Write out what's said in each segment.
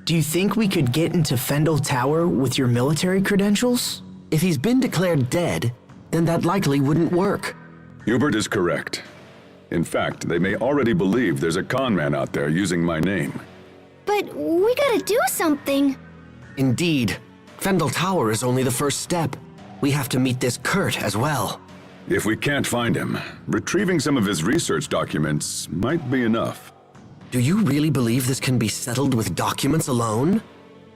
Do you think we could get into Fendel Tower with your military credentials? If he's been declared dead, then that likely wouldn't work. Hubert is correct. In fact, they may already believe there's a con man out there using my name. But we gotta do something. Indeed. Fendel Tower is only the first step. We have to meet this Kurt as well. If we can't find him, retrieving some of his research documents might be enough. Do you really believe this can be settled with documents alone?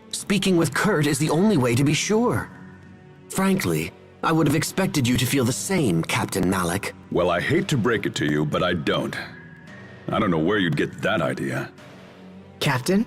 Speaking with Kurt is the only way to be sure. Frankly, I would have expected you to feel the same, Captain Malik. Well, I hate to break it to you, but I don't. I don't know where you'd get that idea. Captain?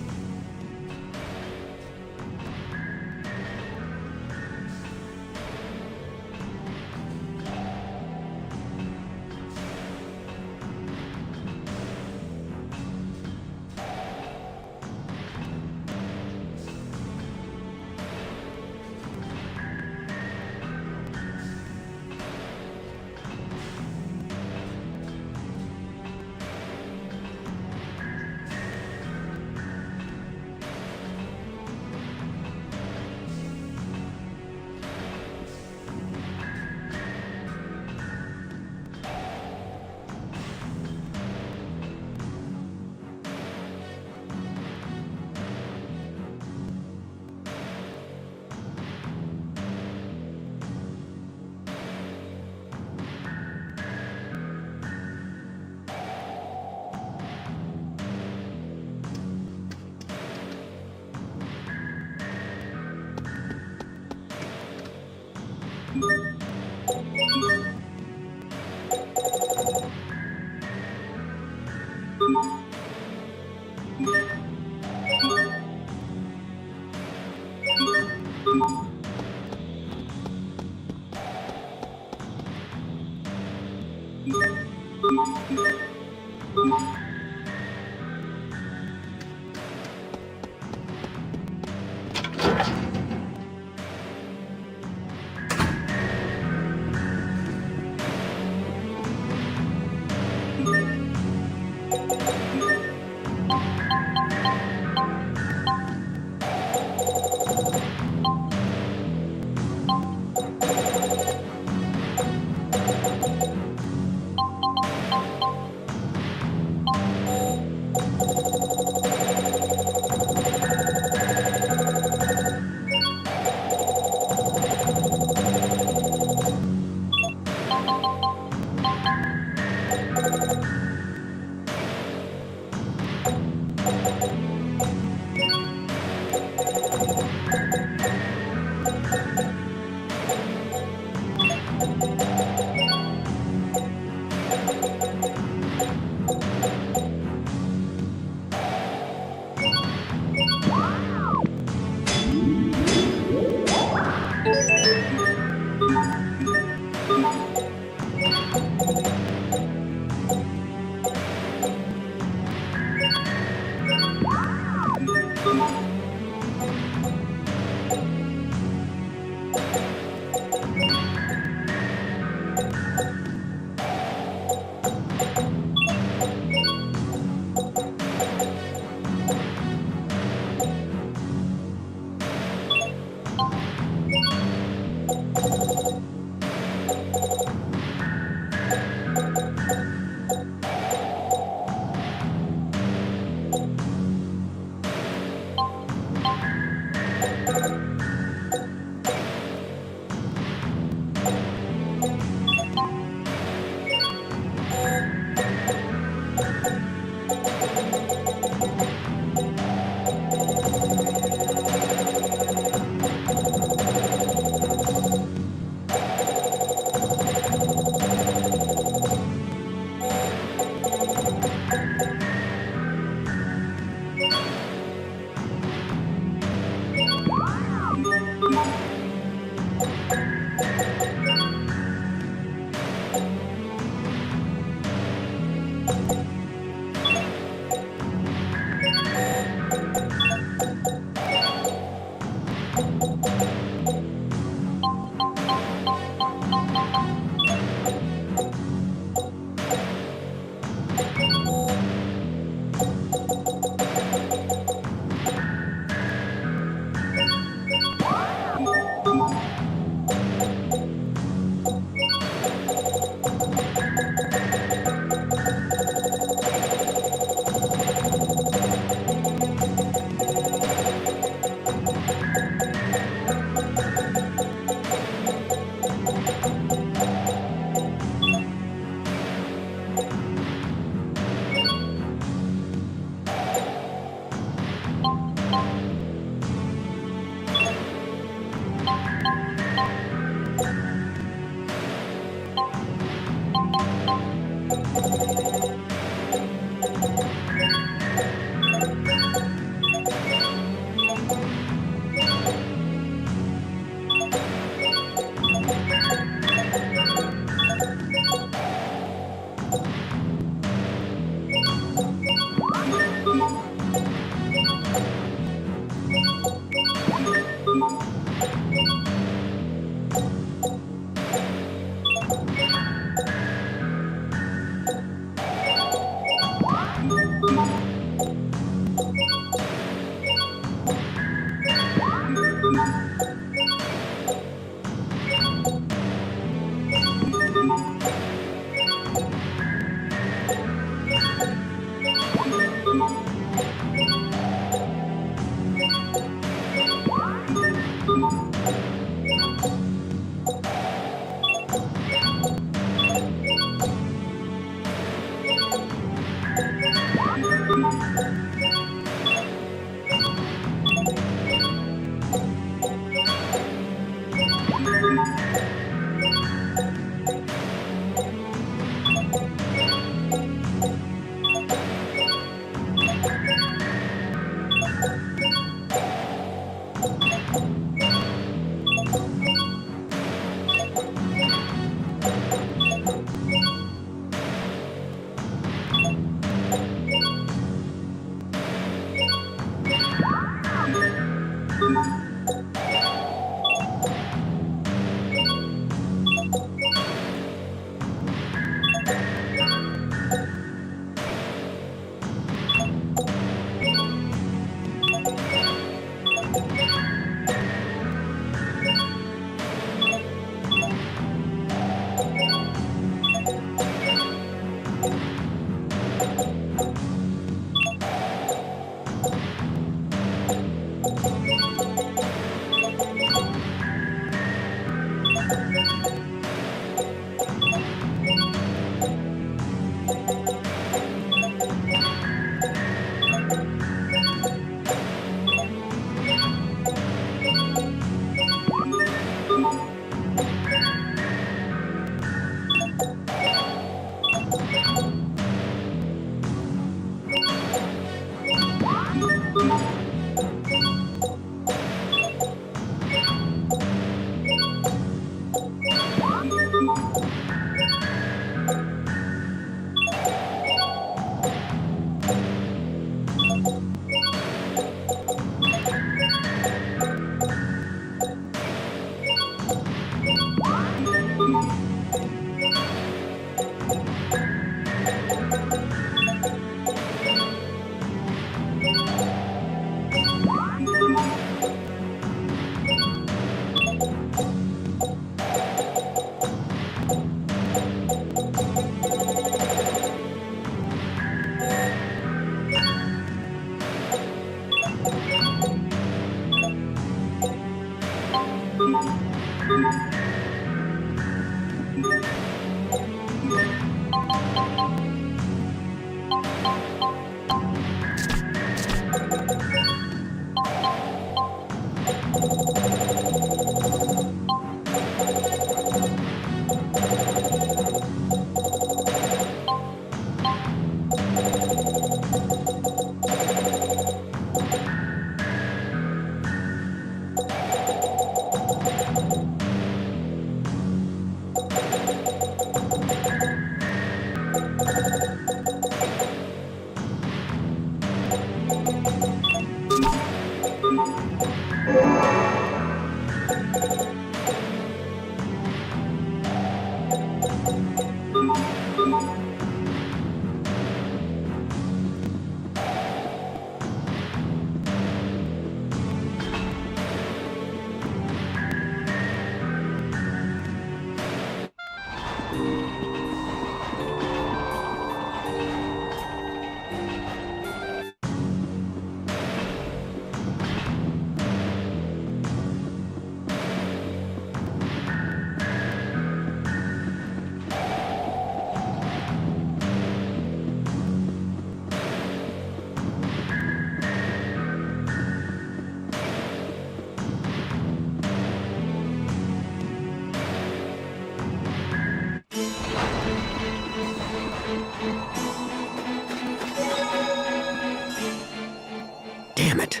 Damn it.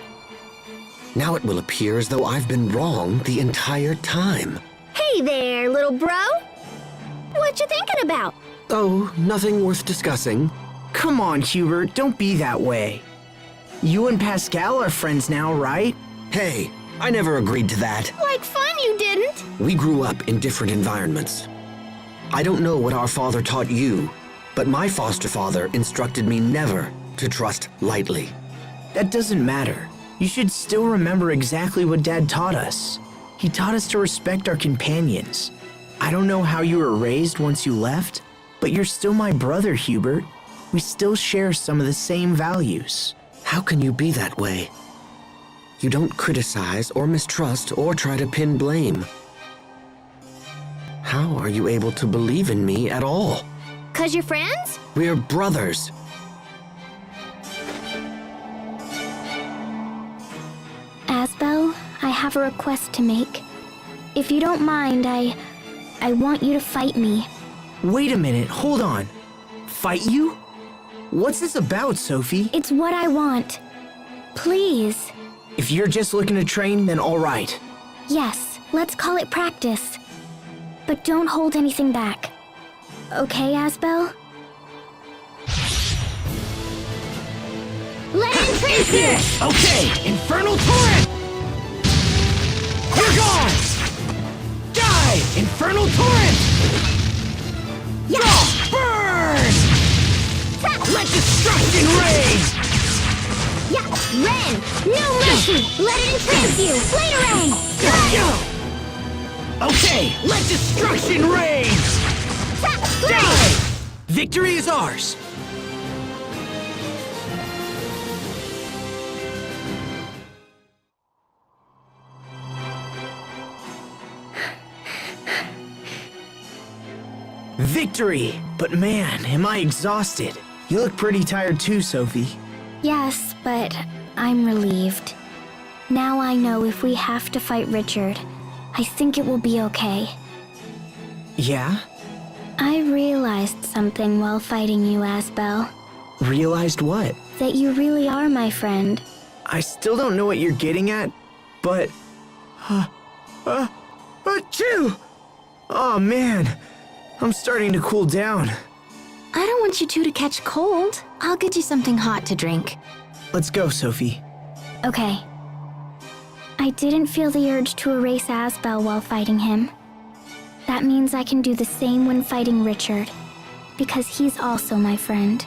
Now it will appear as though I've been wrong the entire time. Hey there, little bro. What you thinking about? Oh, nothing worth discussing. Come on, Hubert, don't be that way. You and Pascal are friends now, right? Hey, I never agreed to that. Like fun you didn't. We grew up in different environments. I don't know what our father taught you, but my foster father instructed me never to trust lightly. That doesn't matter. You should still remember exactly what Dad taught us. He taught us to respect our companions. I don't know how you were raised once you left, but you're still my brother, Hubert. We still share some of the same values. How can you be that way? You don't criticize or mistrust or try to pin blame. How are you able to believe in me at all? 'Cause you're friends? We're brothers. Asbel, I have a request to make. If you don't mind, I want you to fight me. Wait a minute, hold on. Fight you? What's this about, Sophie? It's what I want. Please. If you're just looking to train, then all right. Yes, let's call it practice. But don't hold anything back. Okay, Asbel? Let in Trinity! Okay, Infernal Torrent! You're gone! Die, Infernal Torrent! Yeah! Burn! Let destruction reign! Yeah! Ren! No mercy! Let it entrance you! Later, Ren! Okay, let destruction reign! Die! Victory is ours! Victory! But man, am I exhausted. You look pretty tired too, Sophie. Yes, but I'm relieved. Now I know if we have to fight Richard, I think it will be okay. Yeah? I realized something while fighting you, Asbel. Realized what? That you really are my friend. I still don't know what you're getting at, but... Achoo! Oh man, I'm starting to cool down. I don't want you two to catch cold. I'll get you something hot to drink. Let's go, Sophie. Okay. I didn't feel the urge to erase Asbel while fighting him. That means I can do the same when fighting Richard, because he's also my friend.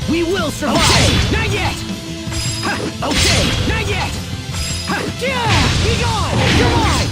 We will survive! Okay, not yet! Ha, okay, not yet! Ha, yeah! Be gone! You're mine!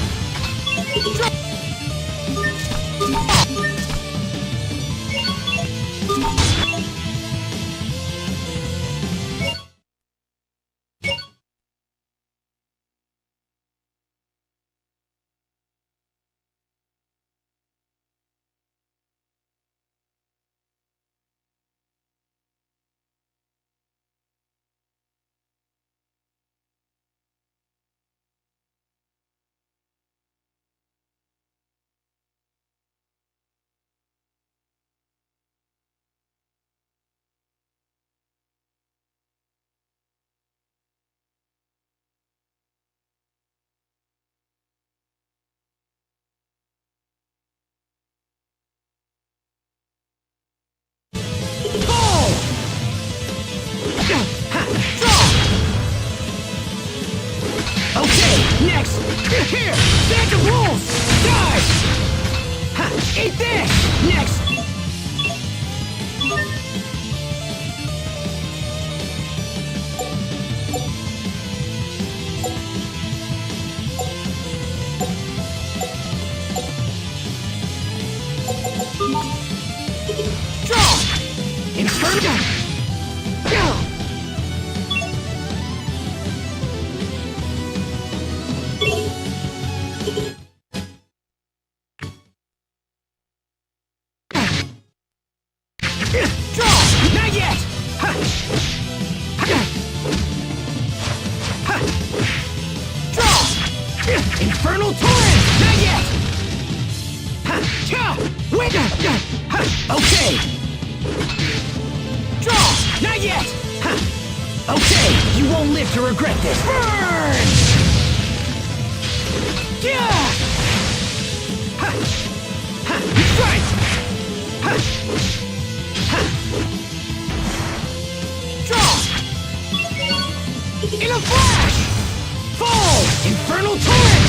Okay, next! Here! Phantom Wolves! Die! Ha! Eat this! Next! Draw! Inferno! Not yet! Ha! Ha! Draw! Infernal Torrent! Not yet! Ha! Ha! Wait! Ha! Okay! Draw! Not yet! Ha! Okay! You won't live to regret this! Burn! Yeah! Ha! Ha! Strike! Ha! Draw! In a flash! Fall! Infernal Torrent!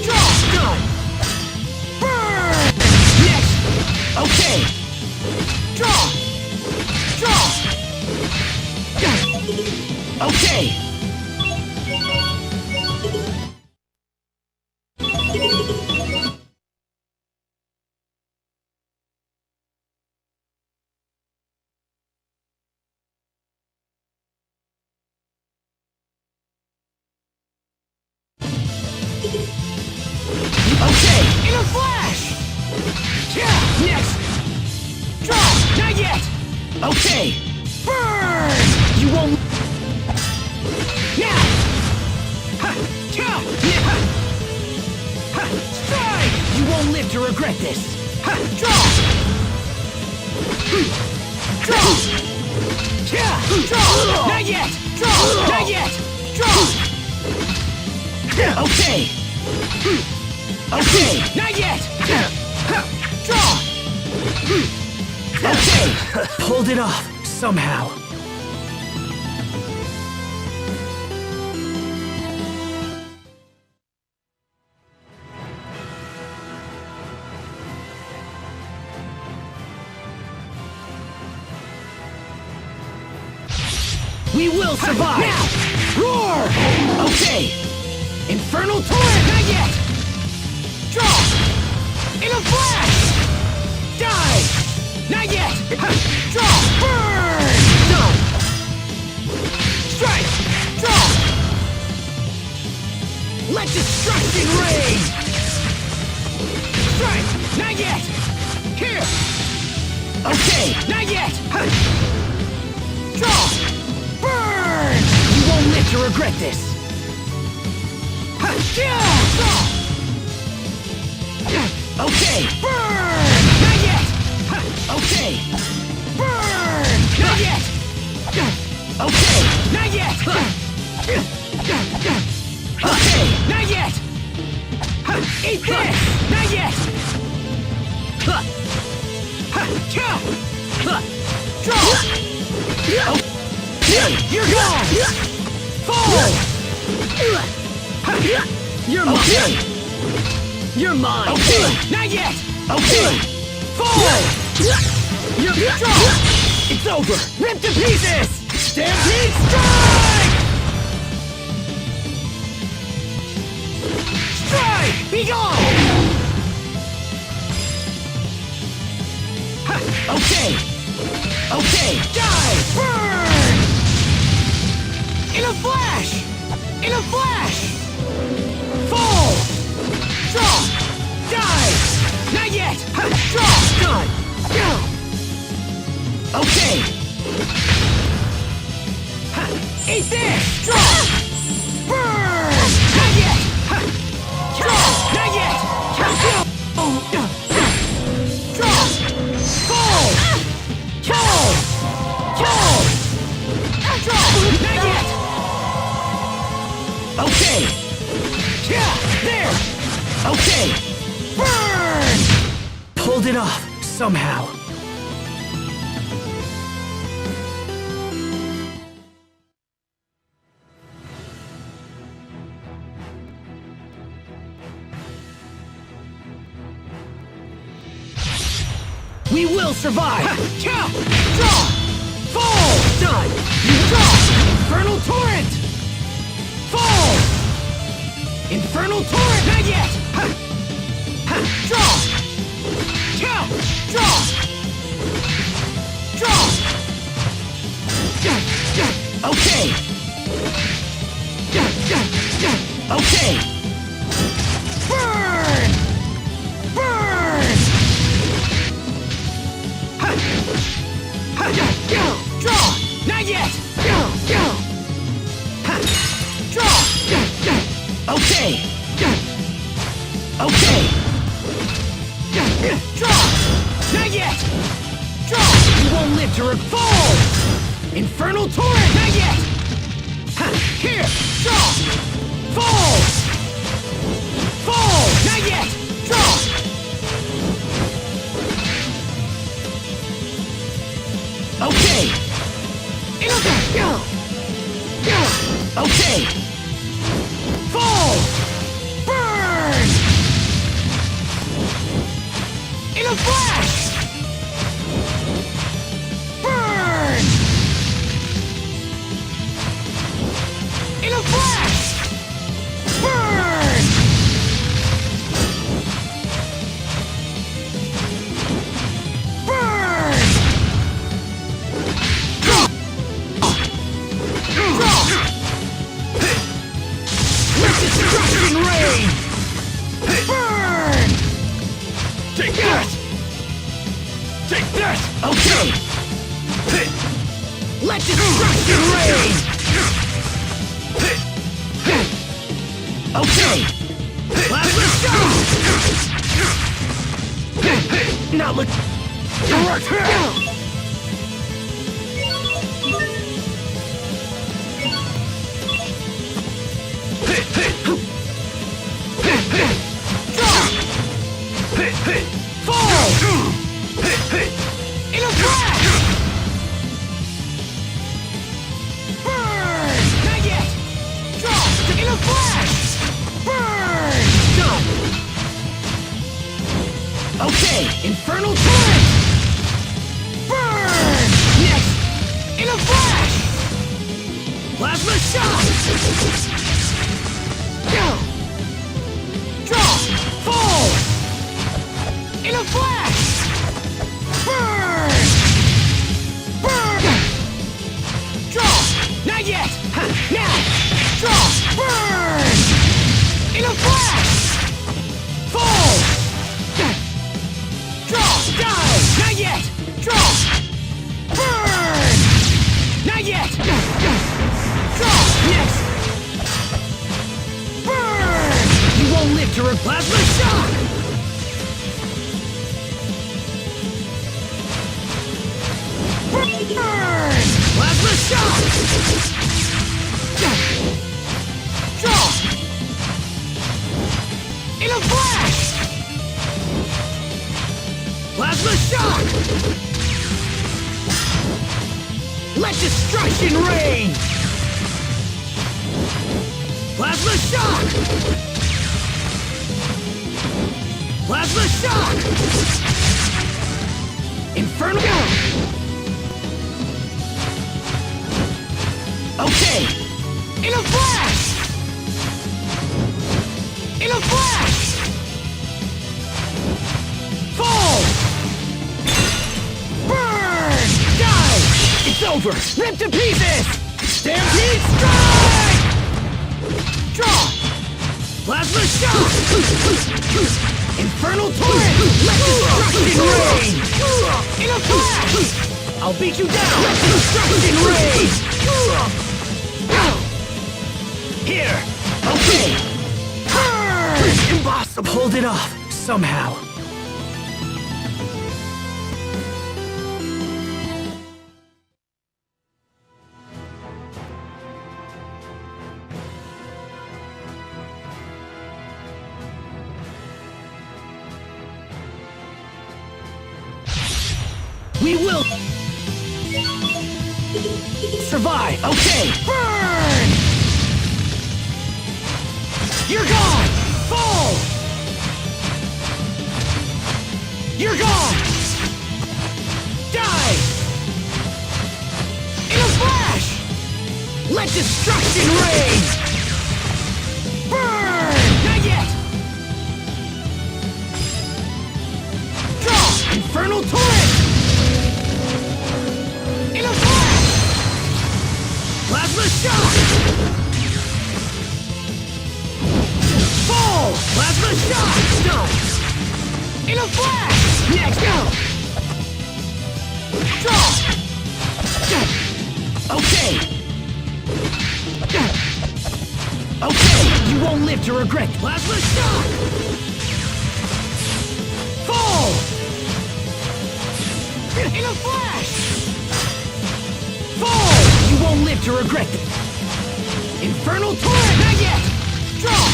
Draw! Done! Burn! Next! Okay! Draw! Draw! Okay! Okay, in a flash! Yeah, next! Draw! Not yet! Okay! Burn! You won't... Now! Ha! Yeah! Yeah! Ha! Strike! You won't live to regret this! Ha! Draw! Draw! Yeah! Draw! Not yet! Draw! Not yet! Draw! Okay! Okay, not yet! Draw! Okay! Pulled it off, somehow. We will survive! Now! Roar! Okay! Infernal Torrent, not yet! Draw! In a flash! Die! Not yet! Draw! Burn! Done! Strike! Draw! Let destruction reign! Strike! Not yet! Here! Okay! Not yet! Draw! Burn! You won't live to regret this! Okay, burn! Not yet! Okay! Burn! Not yet! Okay, not yet! Okay, not yet! Eat this! Not yet! You're gone! Fall! You're mine! Okay. You're mine! Okay! Not yet! Okay! Fall! You're strong! It's over! Rip to pieces! Stampede strike! Strike! Be gone! Okay! Okay! Die! Burn! In a flash! In a flash! Fall! Draw! Die! Not yet! Draw! Done! Go! Okay! Eat this! Draw! Burn! Not yet! Draw! Not yet! Draw! Fall! Fall! Fall! Draw! Not yet! Okay! Yeah! There! Okay! Burn! Pulled it off, somehow. We will survive! Draw! Fall! Done! Draw! Infernal Torrent! Fall! Infernal Torrent! Not yet! Draw! Draw! Draw! Okay! Okay! Burn! Burn! Draw! Not yet! Draw! Okay! Okay! Draw! Not yet! Draw! You won't live to fall! Infernal Torrent! Not yet! Here! Draw! Fall! Fall! Not yet! Draw! Okay! Okay! Fall! Burn! In a flash! Burn! In a flash! Burn! Burn! Destruction rain! Burn! Take that! Take that! Okay! Let destruction rain! Okay! Plasma shot! Now look! Direct hell! Fall! In a flash! Burn! Not yet! Draw! In a flash! Burn! Done! Okay! Infernal Torrent! Burn! Next! In a flash! Plasma shot! Go! Draw! Fall! In a flash! Burn! Burn! Draw! Not yet! Now! Draw! Burn! In a flash! Fall! Draw! Die! Not yet! Draw! Burn! Not yet! Draw! Next! Burn! You won't live to Plasma Shock! Burn! Plasma Shock! Draw! In a flash! Plasma shock! Let destruction reign! Plasma shock! Plasma shock! Infernal! Okay! In a flash! In a flash! Fall! Burn! Die! It's over! Rip to pieces! Stampede strike! Draw! Plasma shock! Infernal torrent! Let destruction reign! In a flash! I'll beat you down! Let destruction reign! Here! Okay! Burn! Impossible. Hold it off, somehow. We will survive. Okay. Burn! You're gone. Fall. You're gone. Die. In a flash. Let destruction reign. Burn! Not yet. Draw. Infernal torrent. In a flash! Plasma shock! Fall! Plasma shock! Stone! In a flash! Next, go! Draw! Okay! Okay! You won't live to regret plasma shock! Fall! In a flash! Fall! You won't live to regret it! Infernal torrent! Not yet! Draw!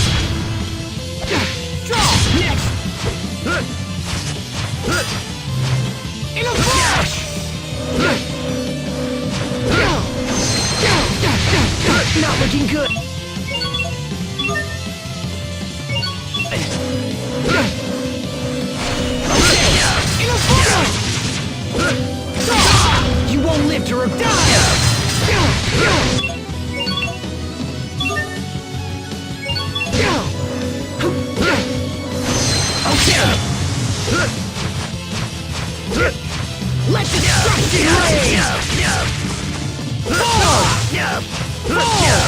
Draw! Next! In a flash! Not looking good! Okay! In a flash! You won't live to die! Okay! Let destruction reign! Fall! Fall!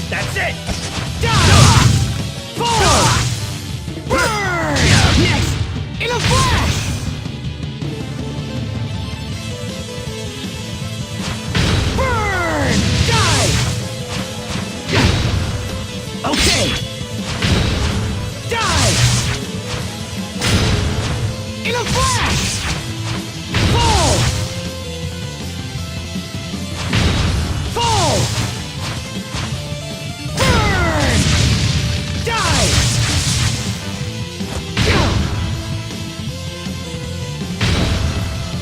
That's it! Die! Fall! Burn! Next! In a flash! Burn! Die! Okay! Die! In a flash! Fall! Fall! Burn! Die!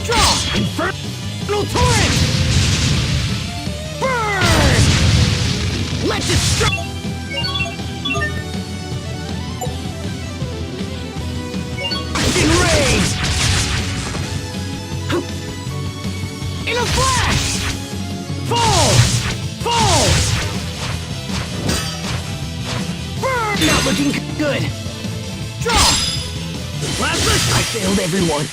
Draw! Infernal torrent! Burn! Let destruction reign! In a flash! Fall! Fall! Burn! Not looking good! Draw! Plasma! I failed everyone.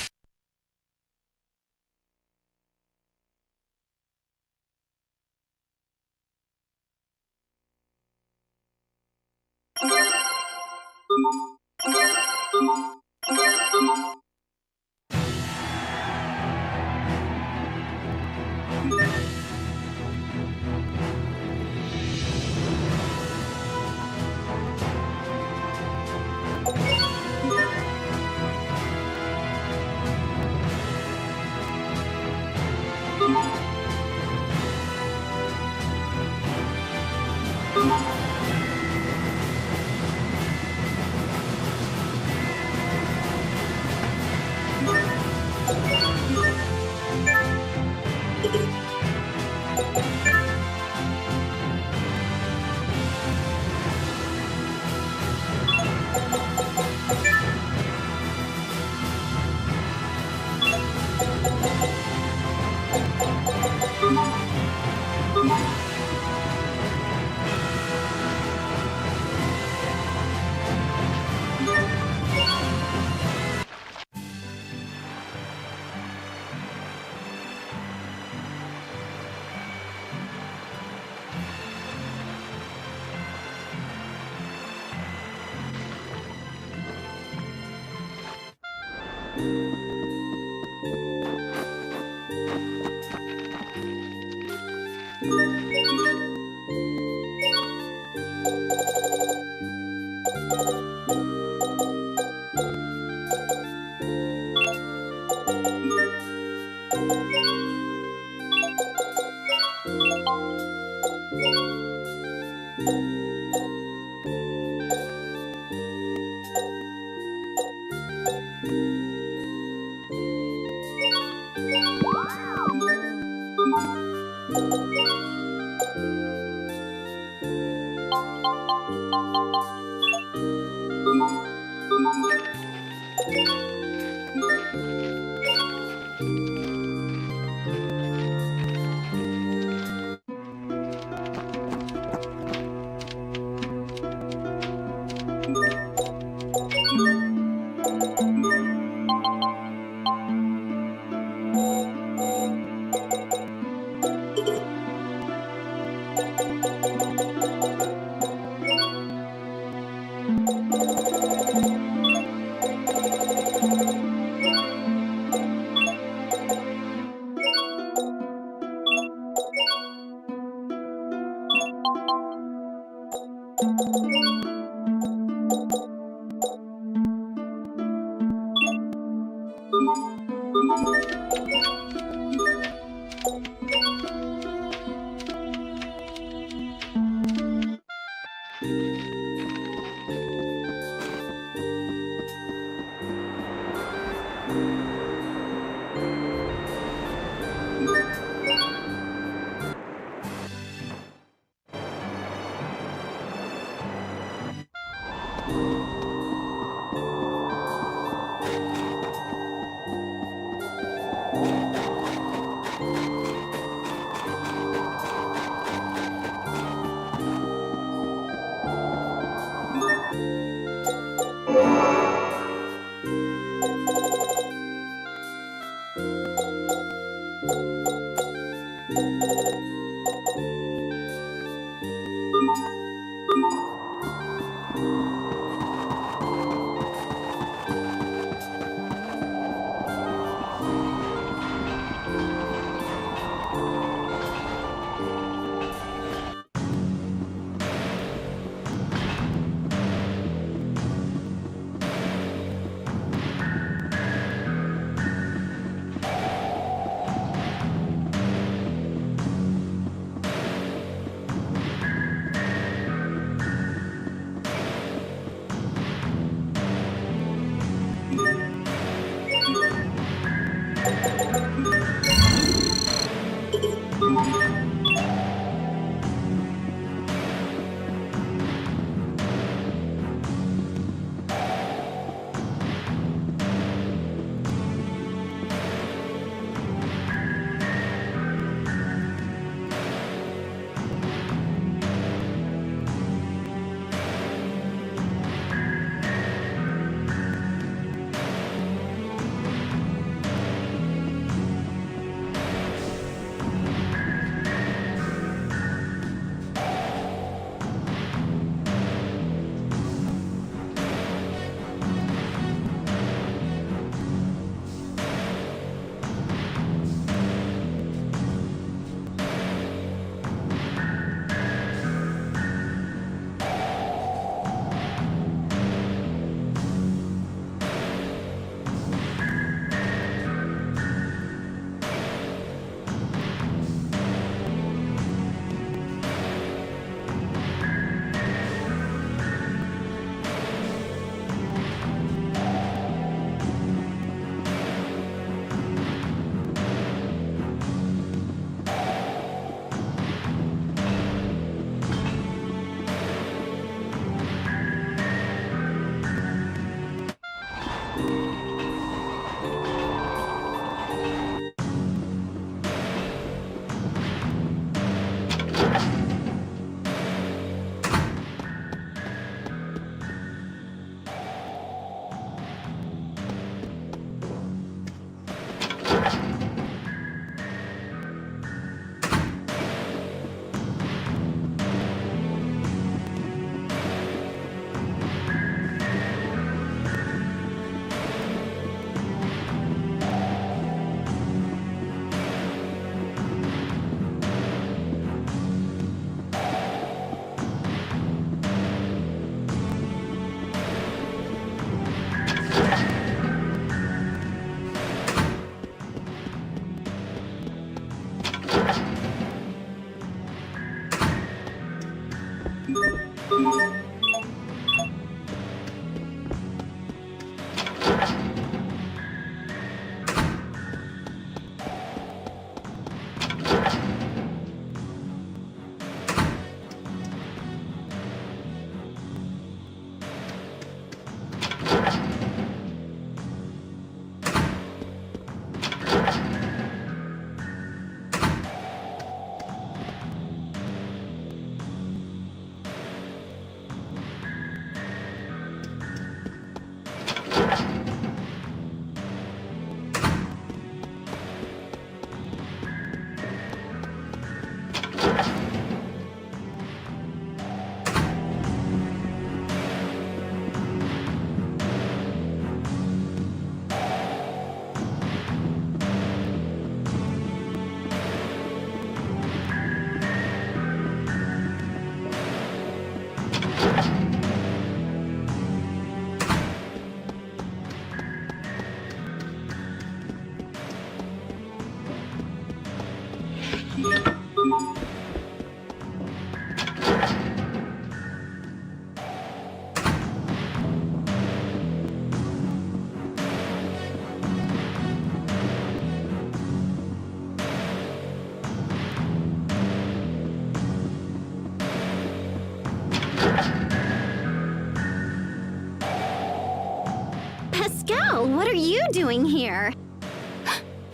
Pascal, what are you doing here?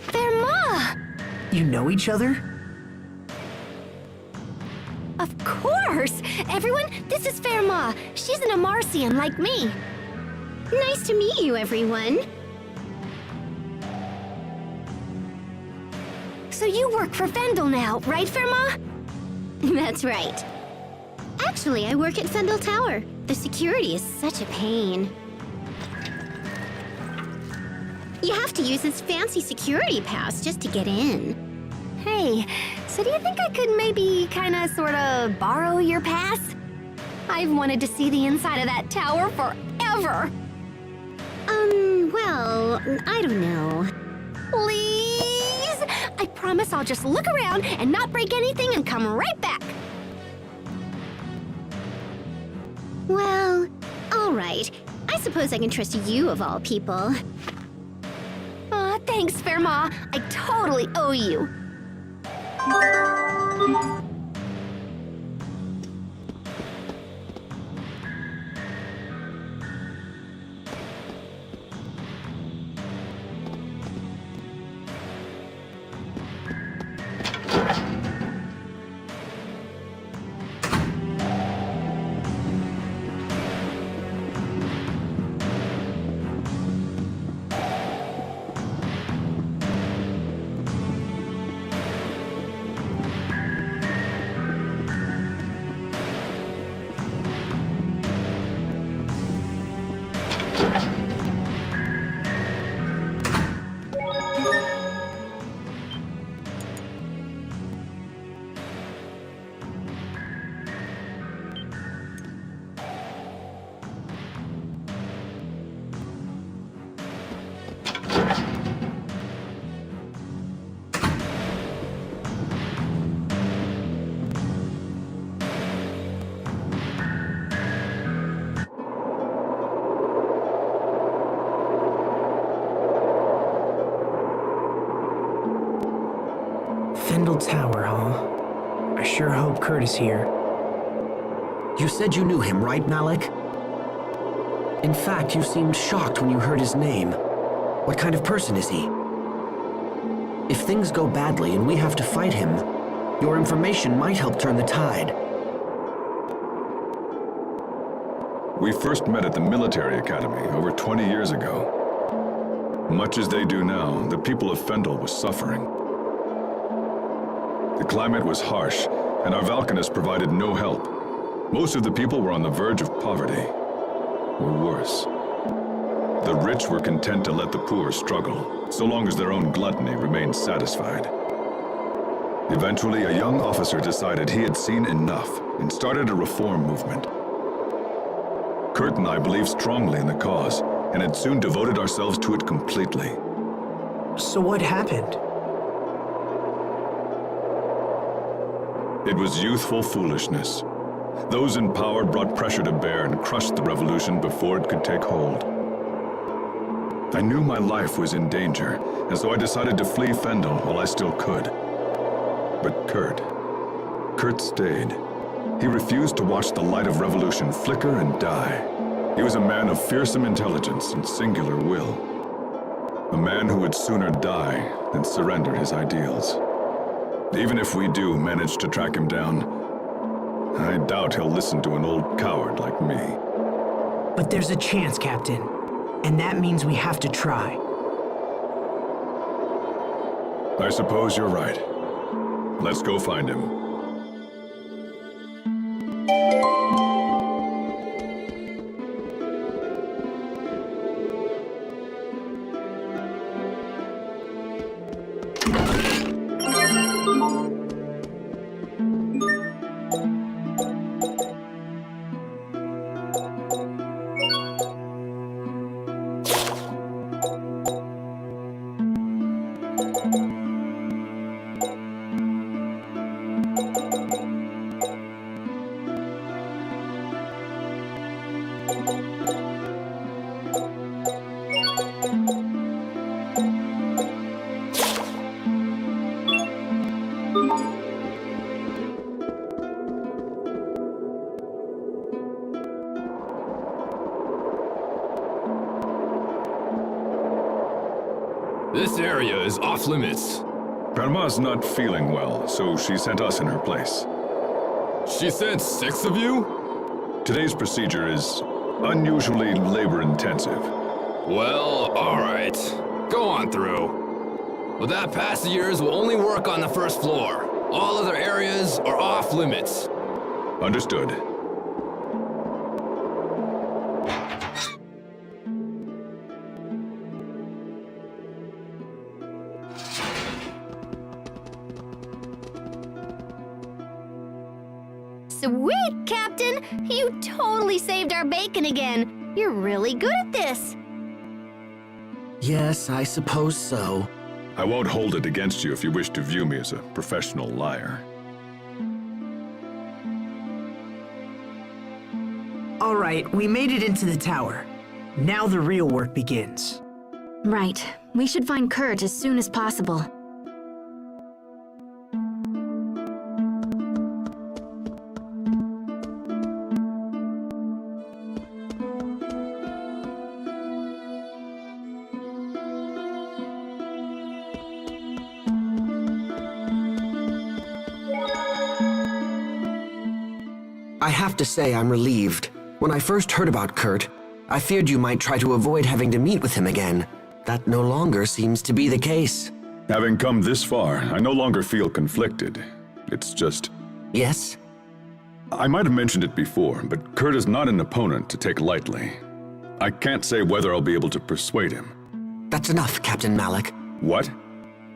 Verma! You know each other? Of course! Everyone, this is Verma. She's an Amarcian like me. Nice to meet you, everyone. So you work for Fendel now, right, Verma? That's right. Actually, I work at Fendel Tower. The security is such a pain. You have to use this fancy security pass just to get in. Hey, so do you think I could maybe kinda sorta borrow your pass? I've wanted to see the inside of that tower forever. Well, I don't know. Please? I promise I'll just look around and not break anything and come right back. Well, all right. I suppose I can trust you of all people. Aw, thanks, Verma. I totally owe you. Fendel Tower, huh? I sure hope Kurt is here. You said you knew him, right, Malik? In fact, you seemed shocked when you heard his name. What kind of person is he? If things go badly and we have to fight him, your information might help turn the tide. We first met at the military academy over 20 years ago. Much as they do now, the people of Fendel was suffering. The climate was harsh, and our Valkanists provided no help. Most of the people were on the verge of poverty, or worse. The rich were content to let the poor struggle, so long as their own gluttony remained satisfied. Eventually, a young officer decided he had seen enough and started a reform movement. Kurt and I believed strongly in the cause, and had soon devoted ourselves to it completely. So what happened? It was youthful foolishness. Those in power brought pressure to bear and crushed the revolution before it could take hold. I knew my life was in danger, and so I decided to flee Fendel while I still could. But Kurt stayed. He refused to watch the light of revolution flicker and die. He was a man of fearsome intelligence and singular will. A man who would sooner die than surrender his ideals. Even if we do manage to track him down, I doubt he'll listen to an old coward like me. But there's a chance, Captain. And that means we have to try. I suppose you're right. Let's go find him. This area is off limits. Grandma's not feeling well, so she sent us in her place. She sent 6 of you? Today's procedure is unusually labor-intensive. Well, alright. Go on through. With that pass of yours, we'll only work on the first floor. All other areas are off limits. Understood. Sweet, Captain! You totally saved our bacon again. You're really good at this. Yes, I suppose so. I won't hold it against you if you wish to view me as a professional liar. All right, we made it into the tower. Now the real work begins. Right. We should find Kurt as soon as possible. I have to say I'm relieved. When I first heard about Kurt, I feared you might try to avoid having to meet with him again. That no longer seems to be the case. Having come this far, I no longer feel conflicted. It's just... Yes? I might have mentioned it before, but Kurt is not an opponent to take lightly. I can't say whether I'll be able to persuade him. That's enough, Captain Malik. What?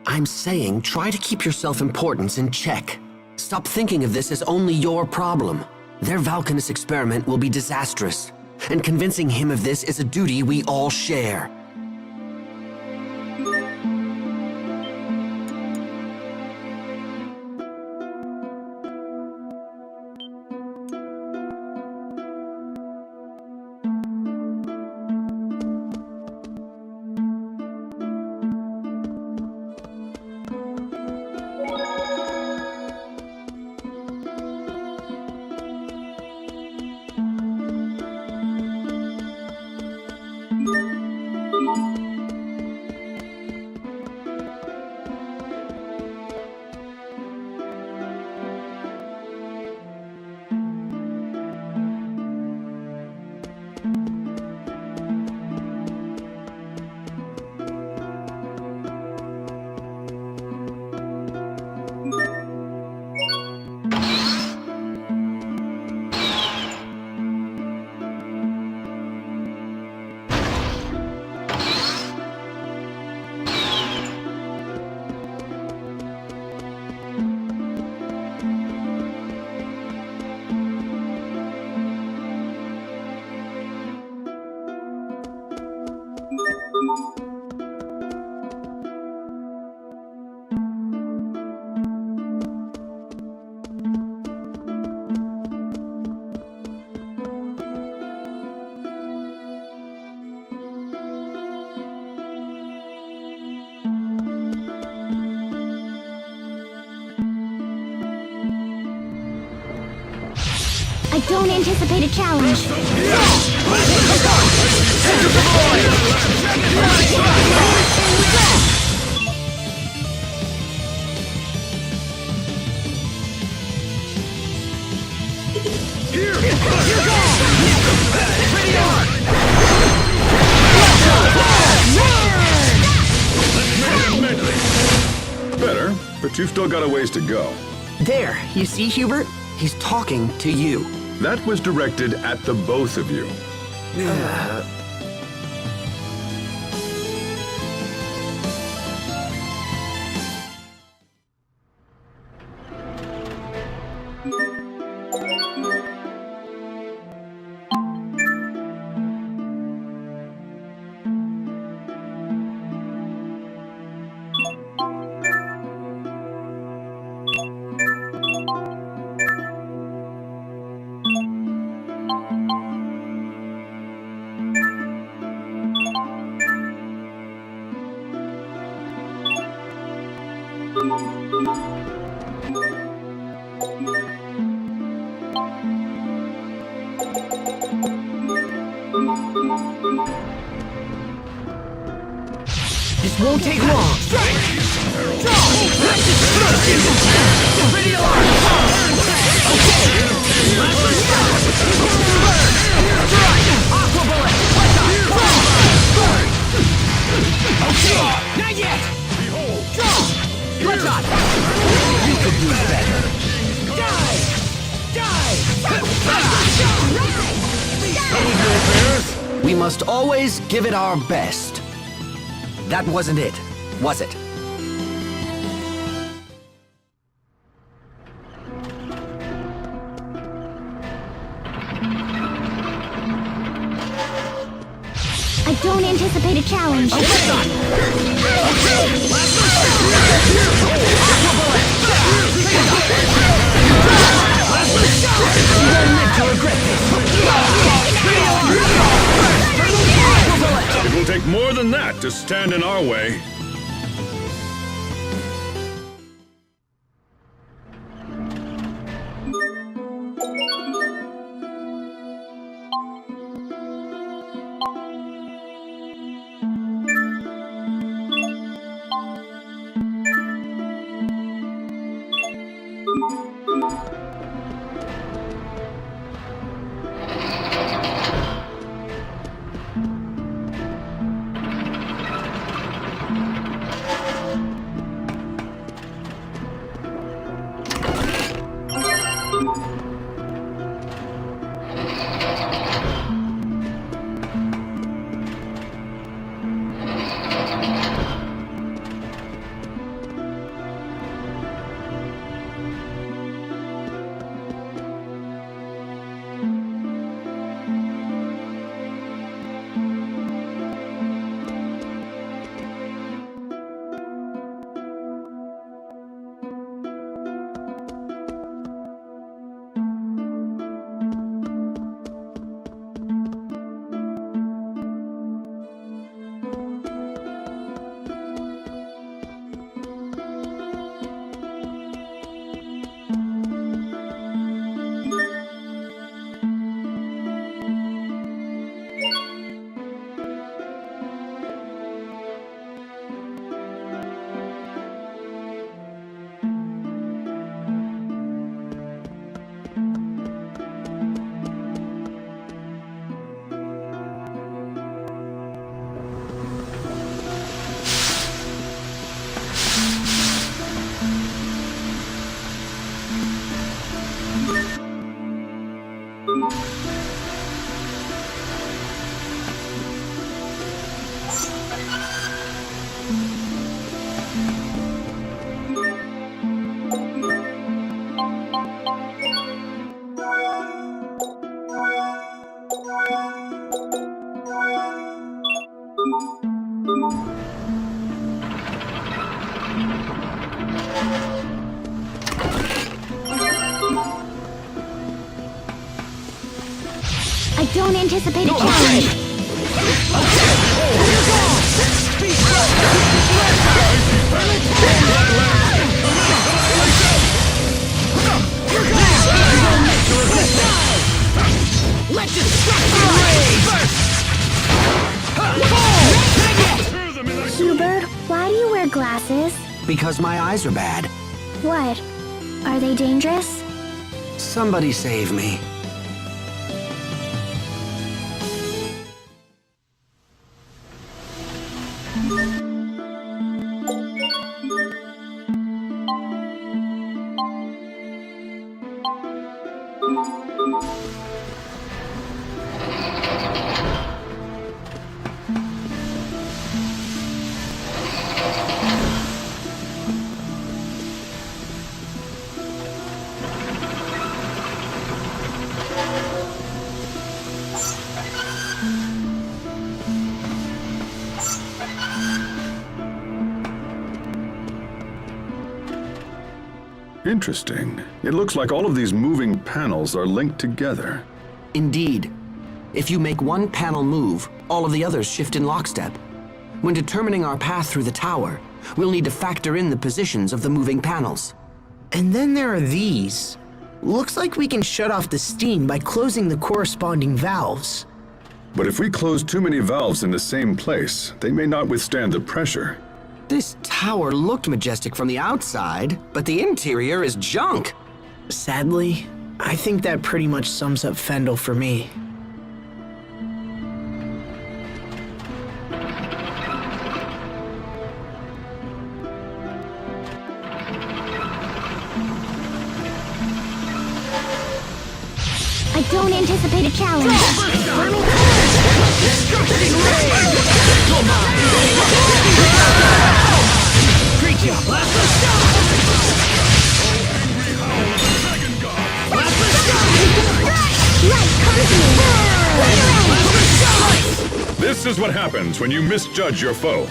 I'm saying try to keep your self-importance in check. Stop thinking of this as only your problem. Their Valkanus experiment will be disastrous, and convincing him of this is a duty we all share. I don't anticipate a challenge. Better, but you've still got a ways to go. There, you see, Hubert? He's talking to you. That was directed at the both of you. This won't take long. Strike! Draw! Pretty alarm! Okay! Aqua bullet! Okay! Not yet! Draw! Bloodshot! You could do better. Die! Die! We must always give it our best. That wasn't it, was it? I don't anticipate a challenge. It will take more than that to stand in our way. I don't anticipate a challenge. Let's destruction rage! Shoebird, why do you wear glasses? Because my eyes are bad. What? Are they dangerous? Somebody save me. Interesting. It looks like all of these moving panels are linked together. Indeed. If you make one panel move, all of the others shift in lockstep. When determining our path through the tower, we'll need to factor in the positions of the moving panels. And then there are these. Looks like we can shut off the steam by closing the corresponding valves. But if we close too many valves in the same place, they may not withstand the pressure. This tower looked majestic from the outside, but the interior is junk. Sadly, I think that pretty much sums up Fendel for me. I don't anticipate a challenge. Farming Creature, blast the stone! This is what happens when you misjudge your foe.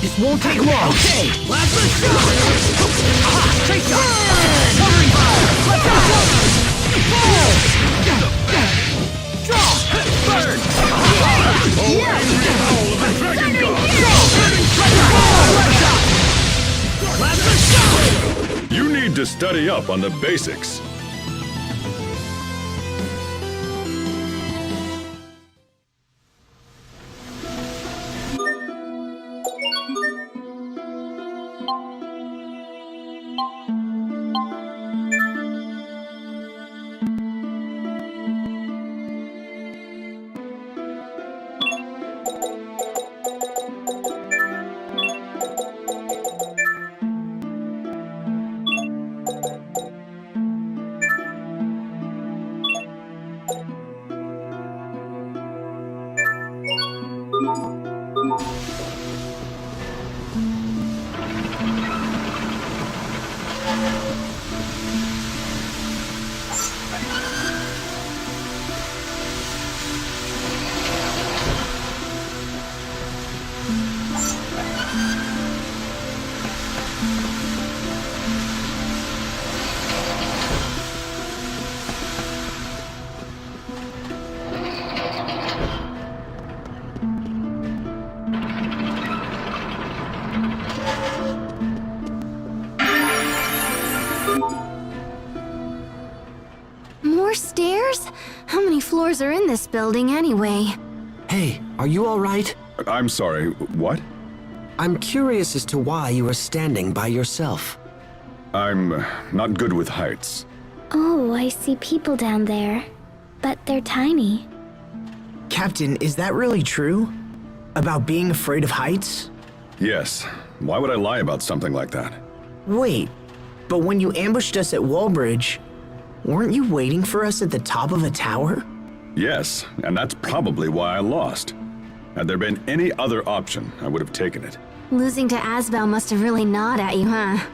This won't take long. Okay, blast the stone! Aha! Take shot! Covering fire! Let's go! Fall! Draw! Burn! Dragon God! Blast the stone! You need to study up on the basics. More stairs? How many floors are in this building anyway? Hey, are you all right? I'm sorry, what? I'm curious as to why you are standing by yourself. I'm not good with heights. Oh, I see people down there. But they're tiny. Captain, is that really true? About being afraid of heights? Yes. Why would I lie about something like that? Wait, but when you ambushed us at Wallbridge, weren't you waiting for us at the top of a tower? Yes, and that's probably why I lost. Had there been any other option, I would have taken it. Losing to Asbel must have really gnawed at you, huh?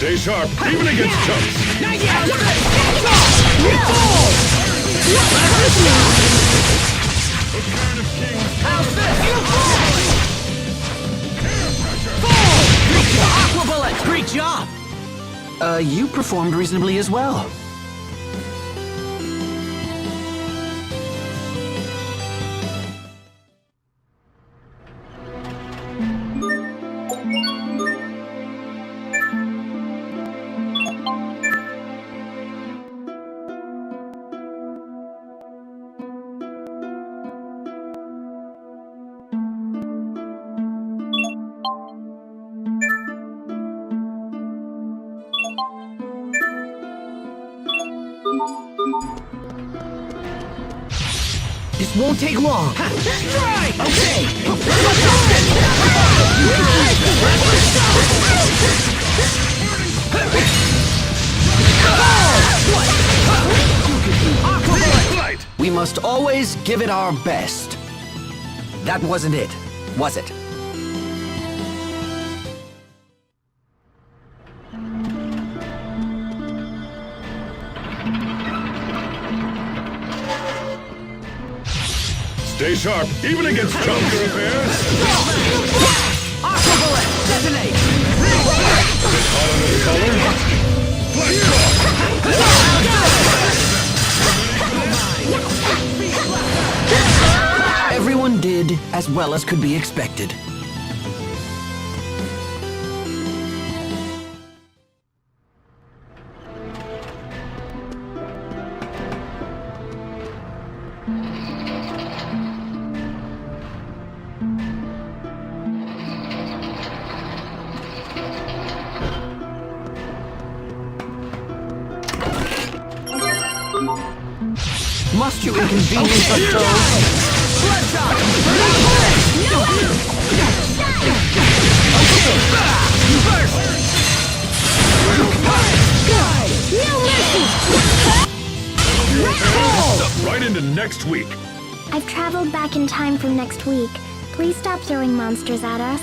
Stay sharp, even against chumps. Not yet! Fall! How's this? Aqua bullet! Great job! You performed reasonably as well. This won't take long. Right! Okay! We must always give it our best. That wasn't it, was it? Stay sharp, even against chumps. Your affairs. Aqua bullet! Detonate! Hot under the collar. Everyone did as well as could be expected. Must you inconvenience us so? Right into to next week. I've traveled back in time from next week. Please stop throwing monsters at us.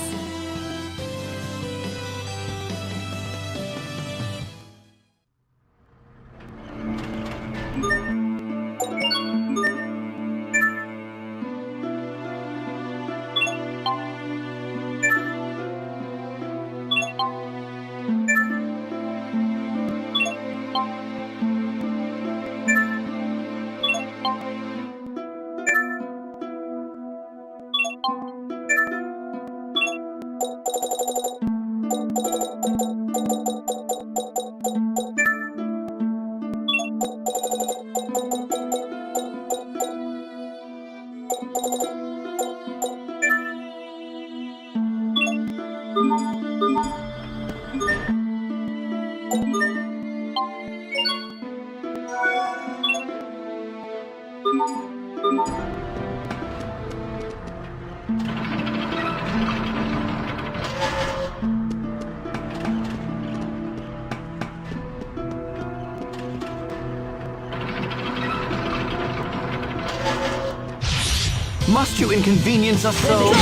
Must you inconvenience us so?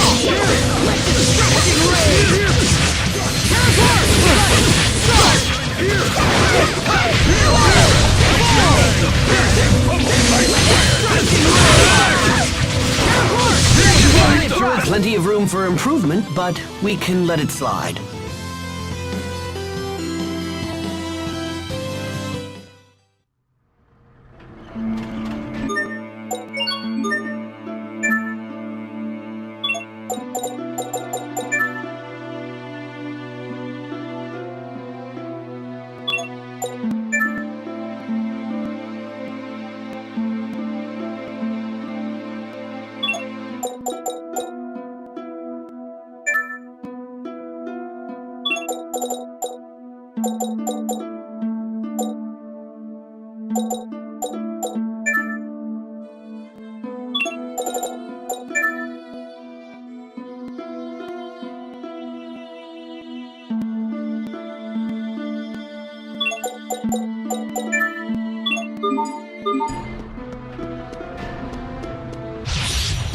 Plenty of room for improvement, but we can let it slide.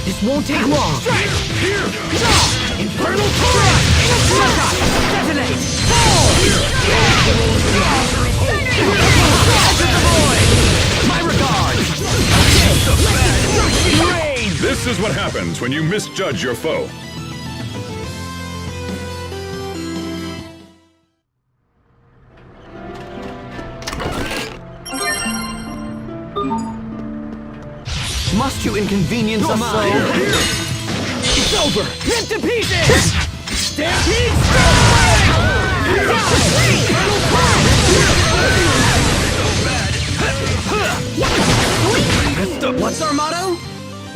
This won't take long. Infernal Torrent! Detonate! Fall! My regards! This is what happens when you misjudge your foe. Must you inconvenience us so? It's over! Rip to pieces! Stampede Strike! What's our motto?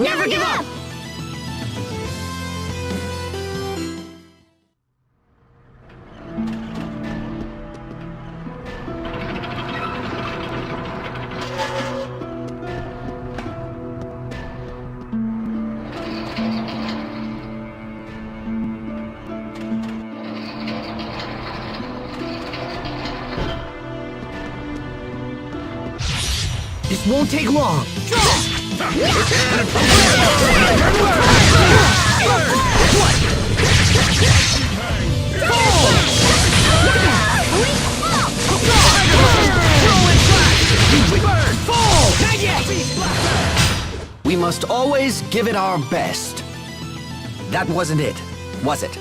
Never give up! This won't take long. We must always give it our best. That wasn't it, was it?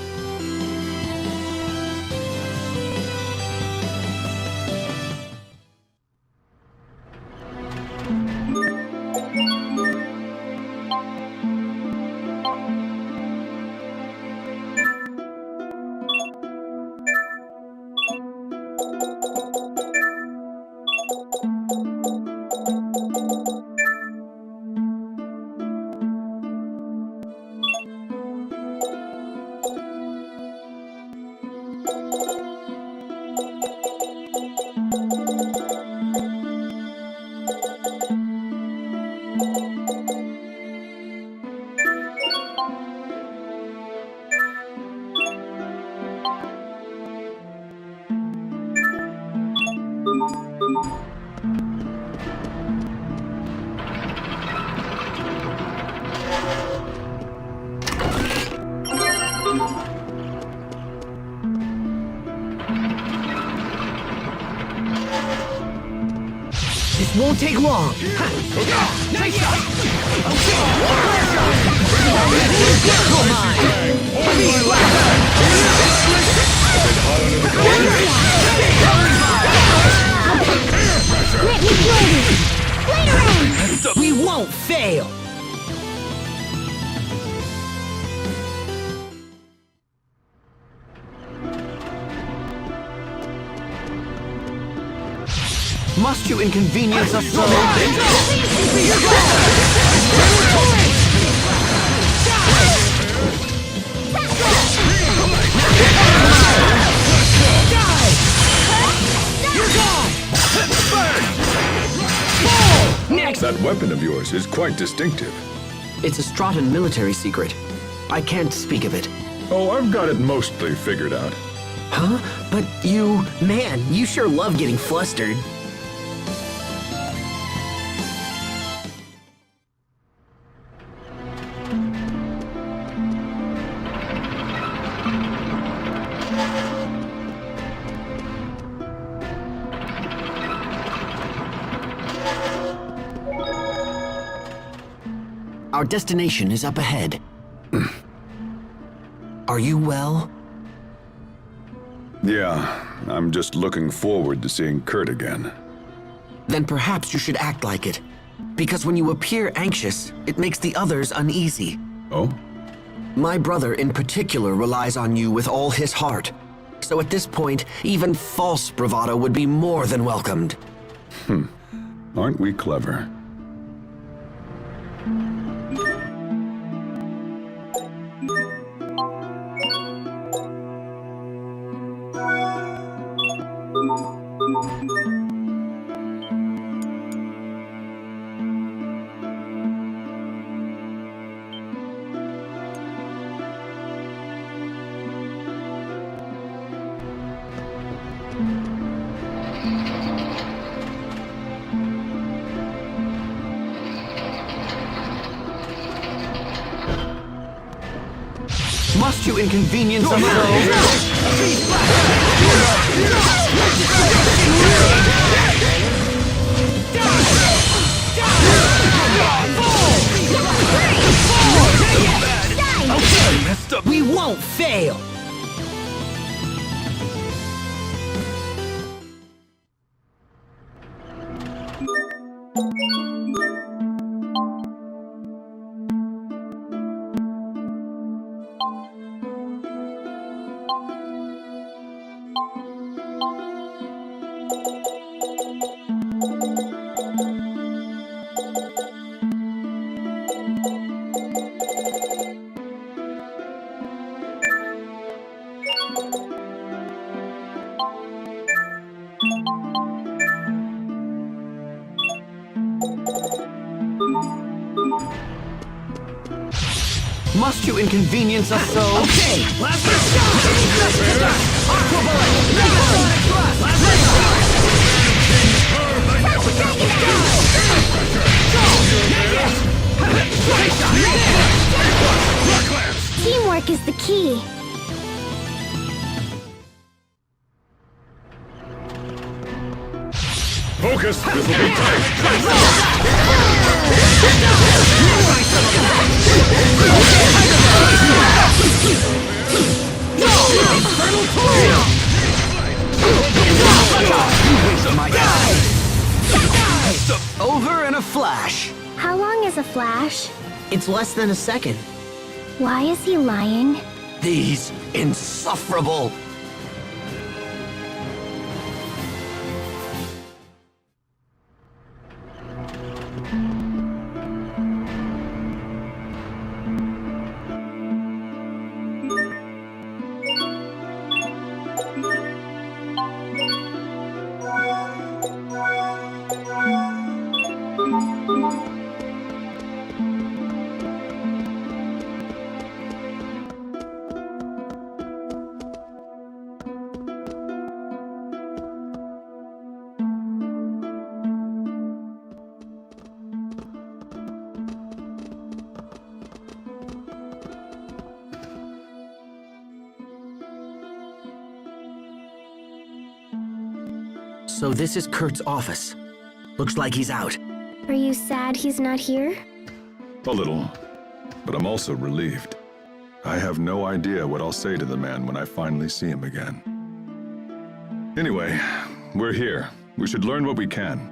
This won't take long. Nice shot. Come on. Heavy Let me play this! Later on! We won't fail. Must you inconvenience us so? That weapon of yours is quite distinctive. It's a Strahtan military secret. I can't speak of it. Oh, I've got it mostly figured out. Huh? But you... Man, you sure love getting flustered. Our destination is up ahead. Are you well? Yeah, I'm just looking forward to seeing Kurt again. Then perhaps you should act like it. Because when you appear anxious, it makes the others uneasy. Oh? My brother in particular relies on you with all his heart. So at this point, even false bravado would be more than welcomed. Aren't we clever? Must you inconvenience us so? We won't fail. Must you inconvenience us so? Okay, last shot. Aqua bullet. Teamwork is the key. Focus! This will be tight! Over in a flash. How long is a flash? It's less than a second. Why is he lying? These insufferable. So this is Kurt's office. Looks like he's out. Are you sad he's not here? A little, but I'm also relieved. I have no idea what I'll say to the man when I finally see him again. Anyway, we're here. We should learn what we can.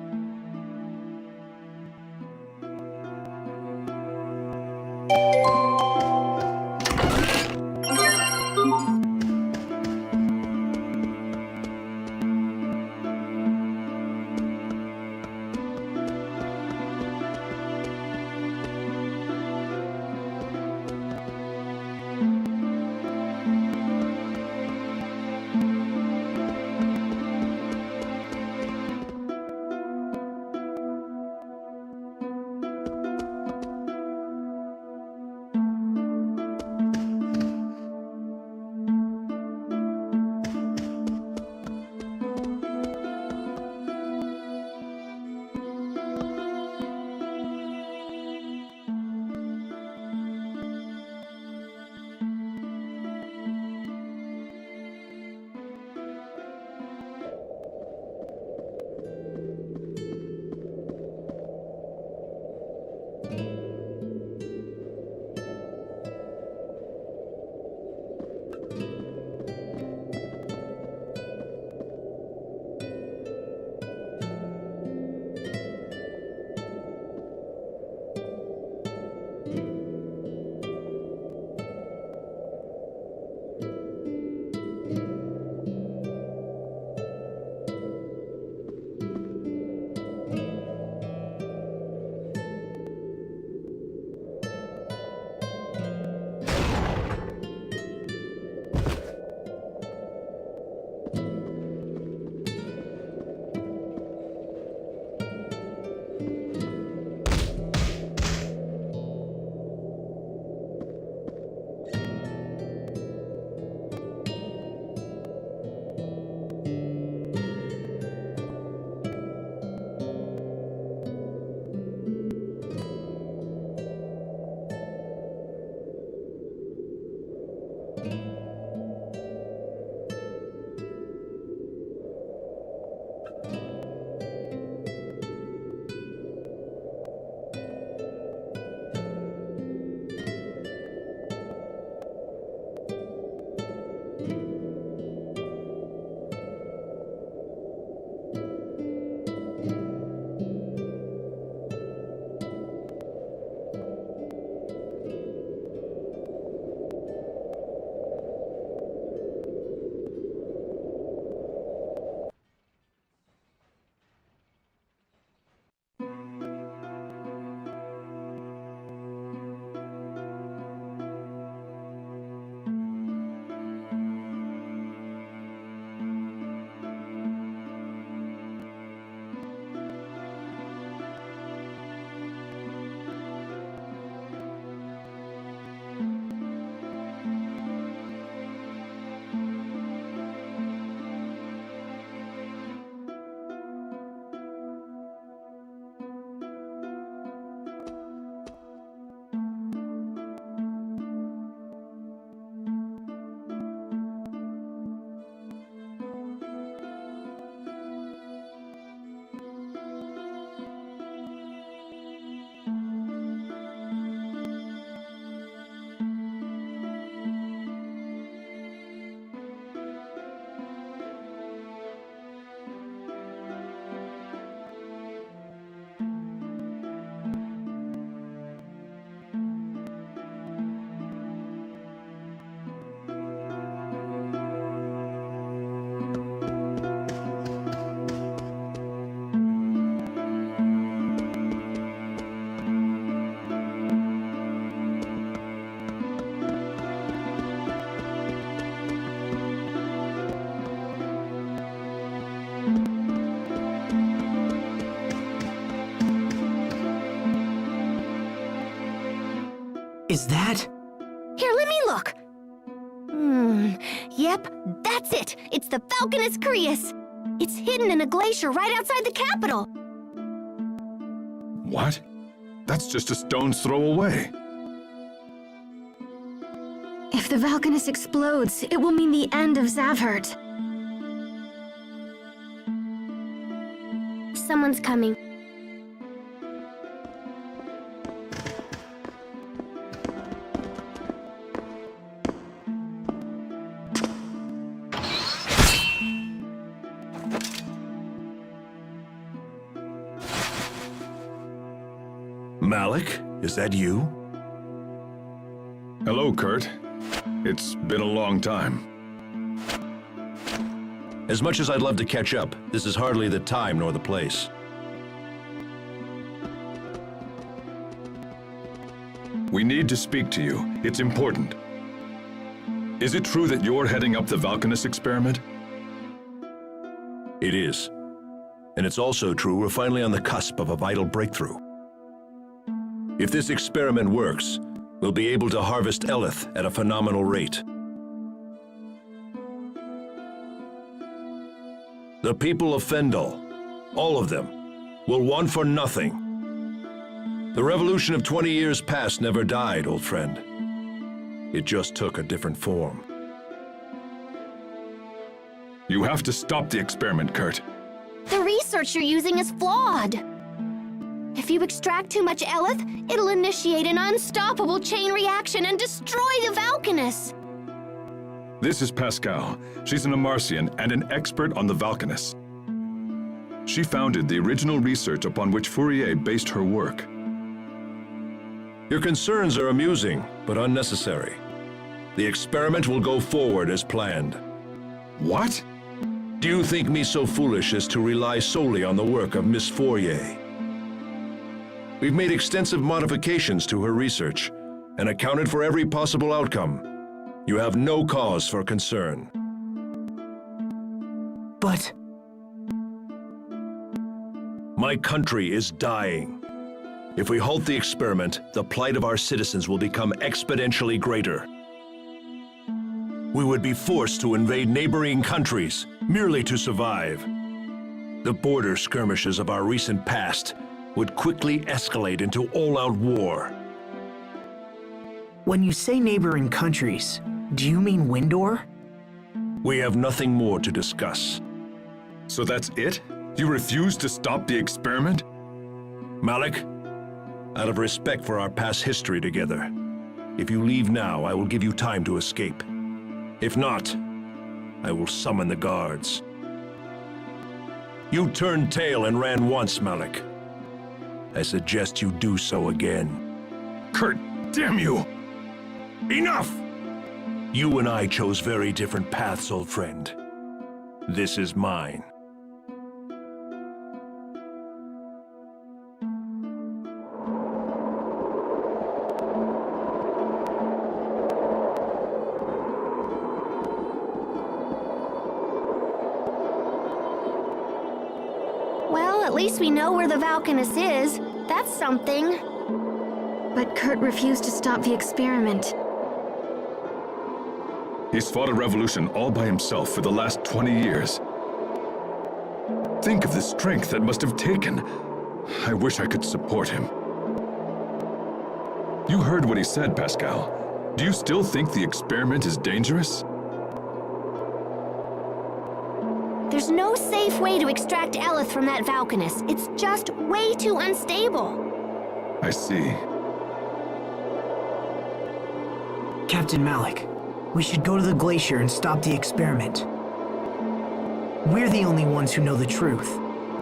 Is that? Here, let me look. Yep, that's it. It's the Falconus Crius. It's hidden in a glacier right outside the capital. What? That's just a stone's throw away. If the Valkanus explodes, it will mean the end of Zavhert. Someone's coming. Malik, is that you? Hello, Kurt. It's been a long time. As much as I'd love to catch up, this is hardly the time nor the place. We need to speak to you. It's important. Is it true that you're heading up the Valkanus experiment? It is. And it's also true we're finally on the cusp of a vital breakthrough. If this experiment works, we'll be able to harvest Eleth at a phenomenal rate. The people of Fendel, all of them, will want for nothing. The revolution of 20 years past never died, old friend. It just took a different form. You have to stop the experiment, Kurt. The research you're using is flawed. If you extract too much Eleth, it'll initiate an unstoppable chain reaction and destroy the Valkanus. This is Pascal. She's an Amarcian and an expert on the Valkanus. She founded the original research upon which Fourier based her work. Your concerns are amusing, but unnecessary. The experiment will go forward as planned. What? Do you think me so foolish as to rely solely on the work of Miss Fourier? We've made extensive modifications to her research and accounted for every possible outcome. You have no cause for concern. But My country is dying. If we halt the experiment, the plight of our citizens will become exponentially greater. We would be forced to invade neighboring countries merely to survive. The border skirmishes of our recent past would quickly escalate into all-out war. when you say neighboring countries, do you mean Windor? We have nothing more to discuss. So that's it? You refuse to stop the experiment? Malik, out of respect for our past history together, if you leave now, I will give you time to escape. If not, I will summon the guards. You turned tail and ran once, Malik. I suggest you do so again. Kurt, damn you! Enough! You and I chose very different paths, old friend. This is mine. Well, at least we know where the Valkanus is. That's something. But Kurt refused to stop the experiment. He's fought a revolution all by himself for the last 20 years. Think of the strength that must have taken. I wish I could support him. You heard what he said, Pascal. Do you still think the experiment is dangerous? There's no safe way to extract Eleth from that Valkanus. It's just way too unstable. I see. Captain Malik, we should go to the glacier and stop the experiment. We're the only ones who know the truth.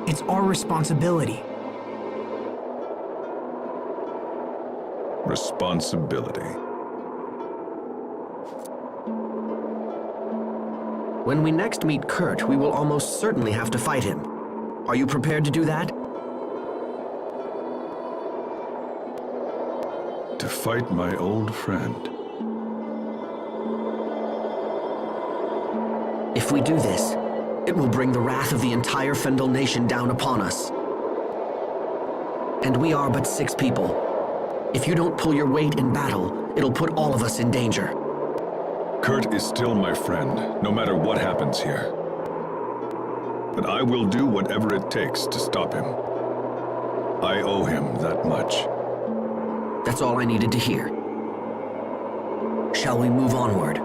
It's our responsibility. Responsibility. When we next meet Kurt, we will almost certainly have to fight him. Are you prepared to do that? To fight my old friend. If we do this, it will bring the wrath of the entire Fendel nation down upon us. And we are but 6 people. If you don't pull your weight in battle, it'll put all of us in danger. Kurt is still my friend, no matter what happens here. But I will do whatever it takes to stop him. I owe him that much. That's all I needed to hear. Shall we move onward?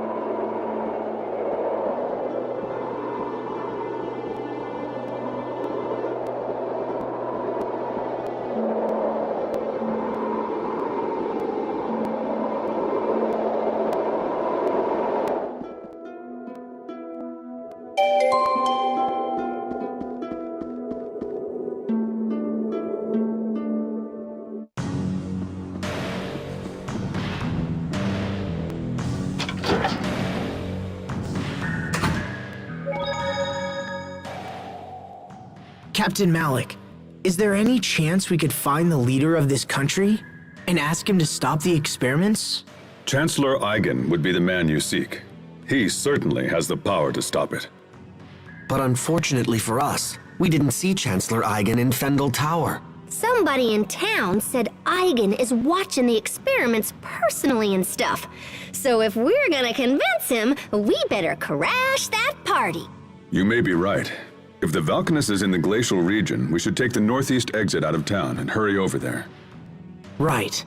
Captain Malik, is there any chance we could find the leader of this country and ask him to stop the experiments? Chancellor Eigen would be the man you seek. He certainly has the power to stop it. But unfortunately for us, we didn't see Chancellor Eigen in Fendel Tower. Somebody in town said Eigen is watching the experiments personally and stuff. So if we're gonna convince him, we better crash that party. You may be right. If the Valkanus is in the glacial region, we should take the northeast exit out of town and hurry over there. Right.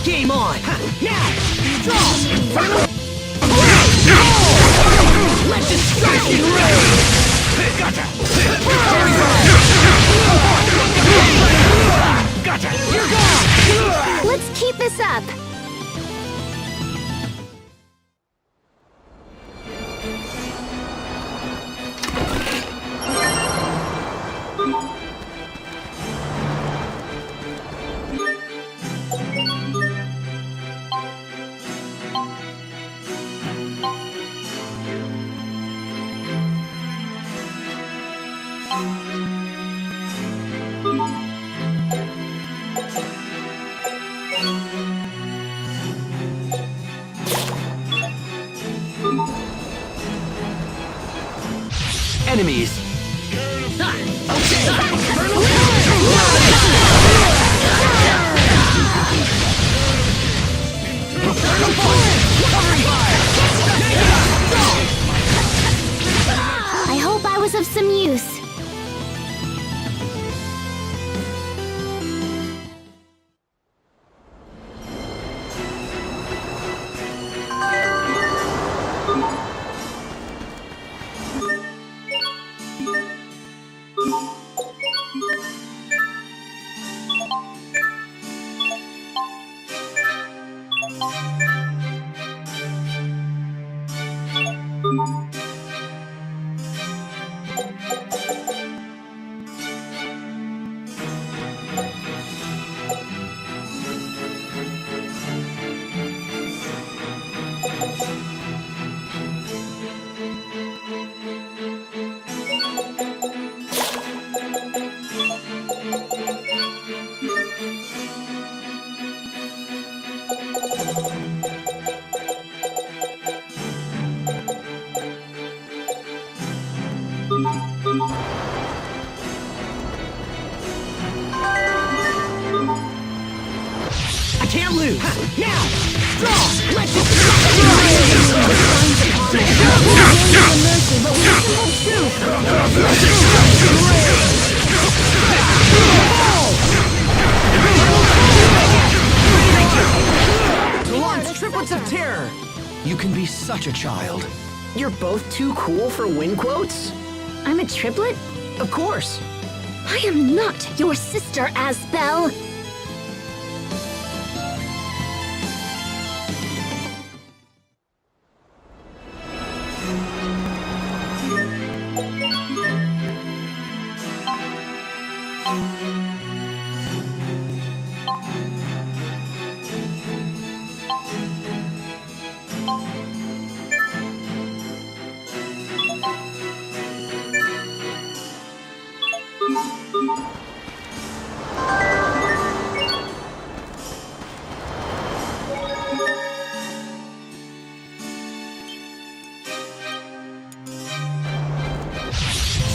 Game on! Now! Draw! Let destruction reign! Gotcha! Gotcha! You're gone! Let's keep this up. Enemies! I hope I was of some use. juice! Now! Draw! Let's just To launch triplets of terror! You can be such a child. You're both too cool for win quotes? I'm a triplet? Of course. I am not your sister, Asbel.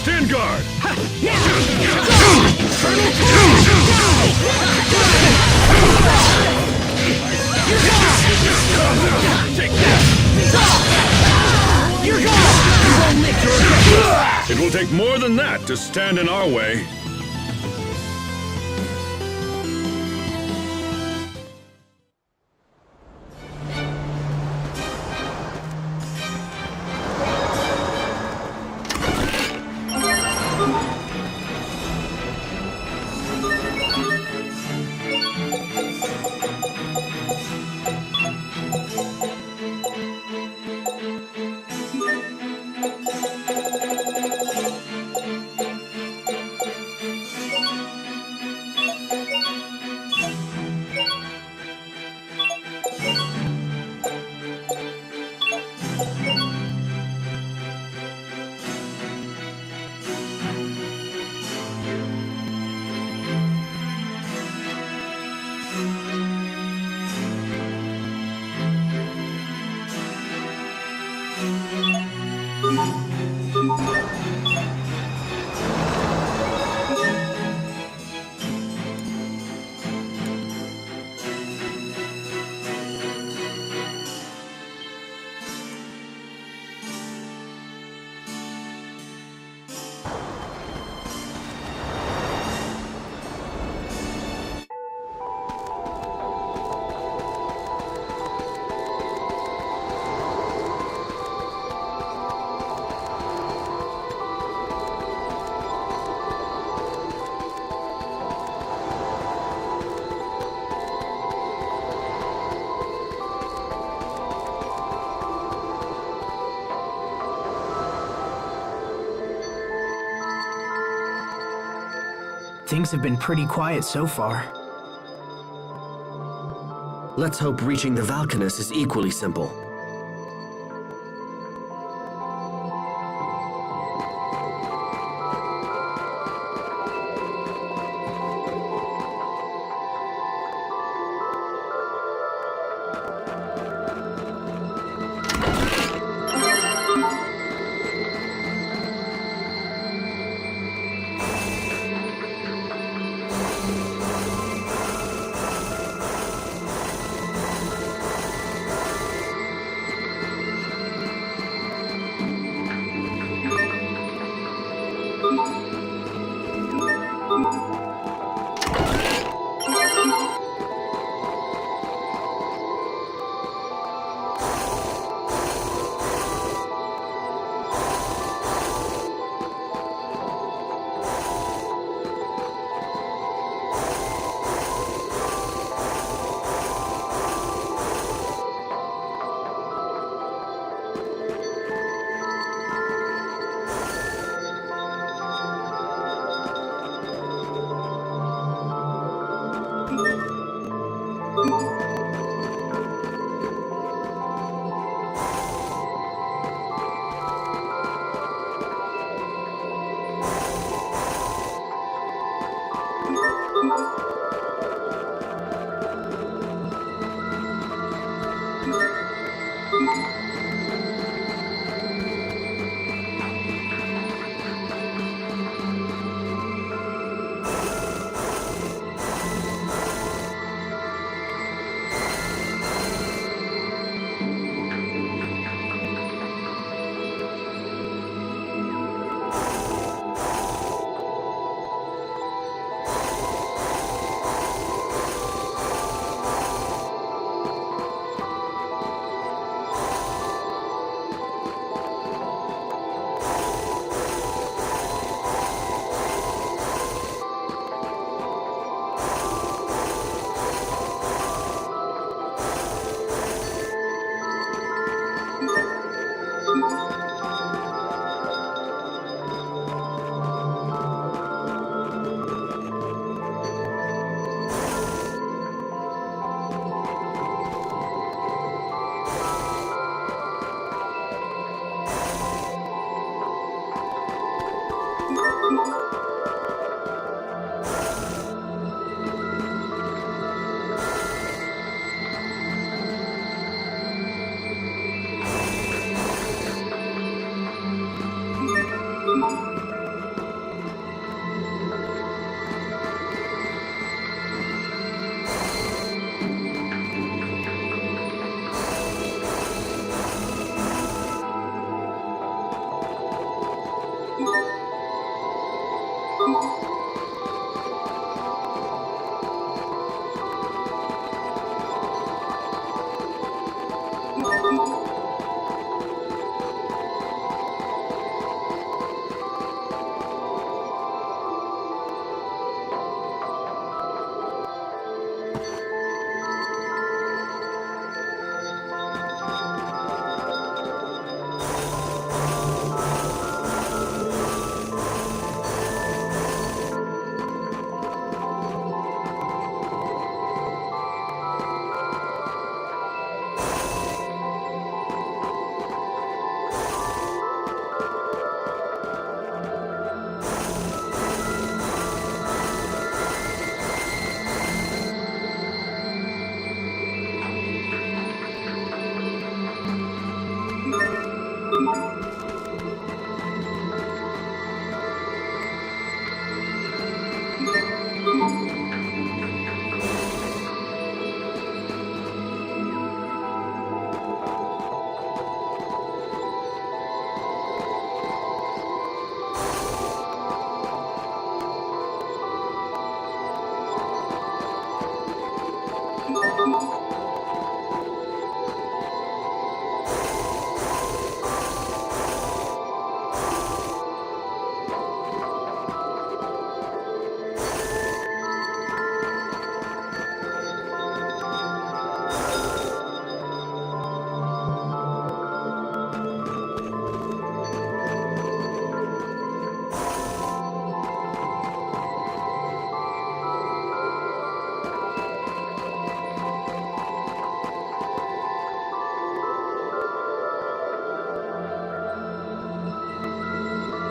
Stand guard! It will take more than that to stand in our way. Things have been pretty quiet so far. Let's hope reaching the Valkanus is equally simple.